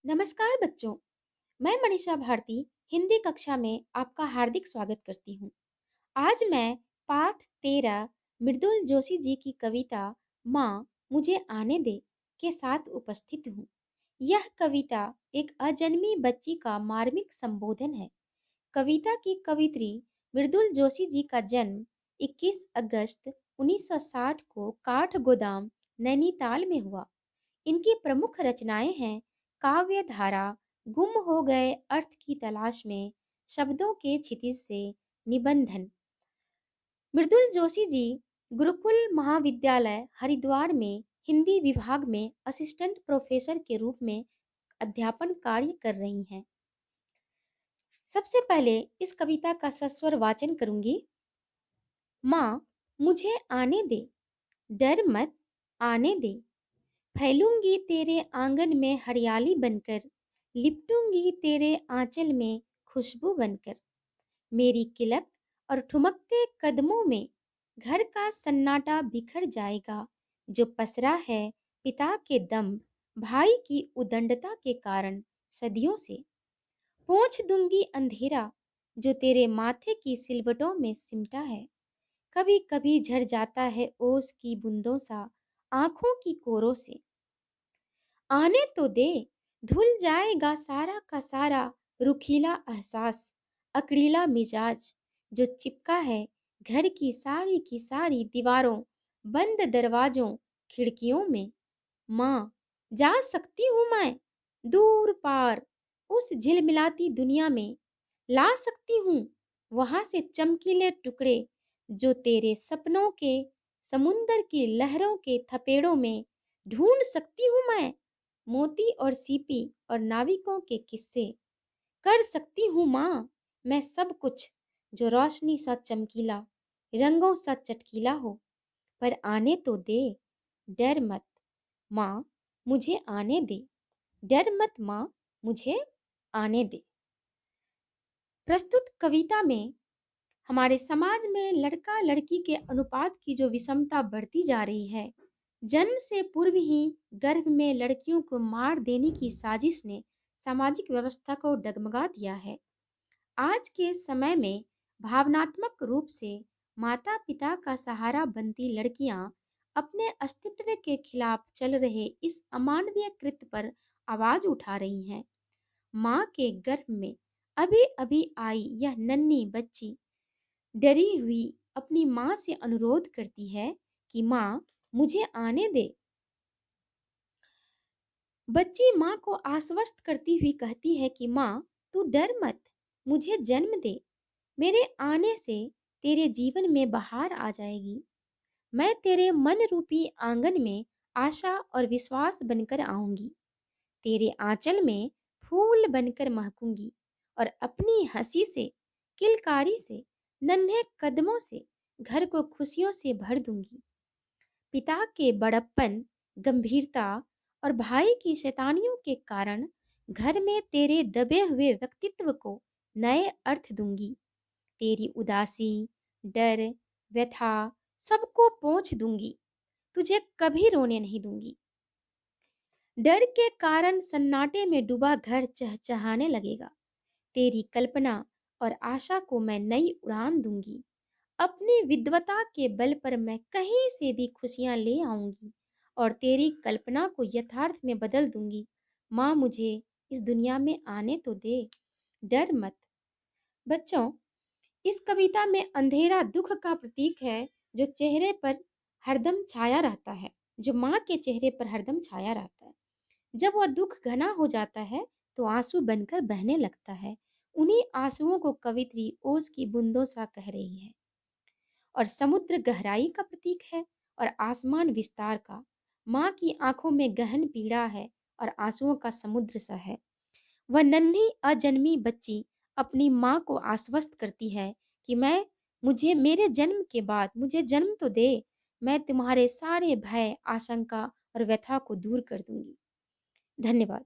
नमस्कार बच्चों। मैं मनीषा भारती हिंदी कक्षा में आपका हार्दिक स्वागत करती हूँ। आज मैं पाठ 13 मृदुल जोशी जी की कविता माँ मुझे आने दे के साथ उपस्थित हूँ। यह कविता एक अजन्मी बच्ची का मार्मिक संबोधन है। कविता की कवित्री मृदुल जोशी जी का जन्म 21 अगस्त 1960 को काठगोदाम नैनीताल में हुआ। इनकी प्रमुख रचनाएं हैं काव्य धारा, गुम हो गए अर्थ की तलाश में, शब्दों के क्षितिज से, निबंधन। मृदुल जोशी जी गुरुकुल महाविद्यालय हरिद्वार में हिंदी विभाग में असिस्टेंट प्रोफेसर के रूप में अध्यापन कार्य कर रही हैं। सबसे पहले इस कविता का सस्वर वाचन करूंगी। माँ मुझे आने दे, डर मत आने दे, फैलूंगी तेरे आंगन में हरियाली बनकर, लिपटूंगी तेरे आंचल में खुशबू बनकर। मेरी किलक और ठुमकते कदमों में घर का सन्नाटा बिखर जाएगा, जो पसरा है पिता के दम, भाई की उदंडता के कारण सदियों से। पोंछ दूंगी अंधेरा जो तेरे माथे की सिलवटों में सिमटा है, कभी कभी झड़ जाता है ओस की बूंदों सा आंखों की कोरों से। आने तो दे, धुल जाएगा सारा का सारा रुखीला एहसास, अकड़ीला मिजाज जो चिपका है घर की सारी दीवारों, बंद दरवाजों, खिड़कियों में। माँ जा सकती हूँ मैं दूर पार उस झिलमिलाती दुनिया में, ला सकती हूँ वहां से चमकीले टुकड़े जो तेरे सपनों के समुंदर की लहरों के थपेड़ों में। ढूंढ सकती हूँ मैं मोती और सीपी और नाविकों के किस्से। कर सकती हूँ माँ मैं सब कुछ जो रोशनी सा चमकीला, रंगों सा चटकीला हो। पर आने तो दे, डर मत माँ मुझे आने दे, डर मत माँ मुझे आने दे। प्रस्तुत कविता में हमारे समाज में लड़का लड़की के अनुपात की जो विषमता बढ़ती जा रही है, जन्म से पूर्व ही गर्भ में लड़कियों को मार देने की साजिश ने सामाजिक व्यवस्था को डगमगा दिया है। आज के समय में भावनात्मक रूप से माता पिता का सहारा बनती लड़कियां अपने अस्तित्व के खिलाफ चल रहे इस अमानवीय कृत्य पर आवाज उठा रही हैं। माँ के गर्भ में अभी अभी आई यह नन्ही बच्ची डरी हुई अपनी माँ से अनुरोध करती है कि माँ मुझे आने दे। बच्ची माँ को आश्वस्त करती हुई कहती है कि माँ तू डर मत, मुझे जन्म दे, मेरे आने से तेरे जीवन में बहार आ जाएगी। मैं तेरे मन रूपी आंगन में आशा और विश्वास बनकर आऊंगी, तेरे आंचल में फूल बनकर महकूंगी और अपनी हंसी से, किलकारी से, नन्हे कदमों से घर को खुशियों से भर दूंगी। पिता के बड़प्पन, गंभीरता और भाई की शैतानियों के कारण घर में तेरे दबे हुए व्यक्तित्व को नए अर्थ दूंगी। तेरी उदासी, डर, व्यथा सबको पोंछ दूंगी, तुझे कभी रोने नहीं दूंगी। डर के कारण सन्नाटे में डूबा घर चहचहाने लगेगा। तेरी कल्पना और आशा को मैं नई उड़ान दूंगी। अपनी विद्वता के बल पर मैं कहीं से भी खुशियां ले आऊंगी और तेरी कल्पना को यथार्थ में बदल दूंगी। माँ मुझे इस दुनिया में आने तो दे, डर मत। बच्चों, इस कविता में अंधेरा दुख का प्रतीक है जो चेहरे पर हरदम छाया रहता है, जो माँ के चेहरे पर हरदम छाया रहता है। जब वह दुख घना हो जाता है तो आंसू बनकर बहने लगता है। उन्हीं आंसुओं को कवित्री ओस की बूंदों सा कह रही है। और समुद्र गहराई का प्रतीक है और आसमान विस्तार का। माँ की आंखों में गहन पीड़ा है और आंसुओं का समुद्र सा है। वह नन्ही अजन्मी बच्ची अपनी माँ को आश्वस्त करती है कि मुझे मेरे जन्म के बाद मुझे जन्म तो दे, मैं तुम्हारे सारे भय, आशंका और व्यथा को दूर कर दूंगी। धन्यवाद।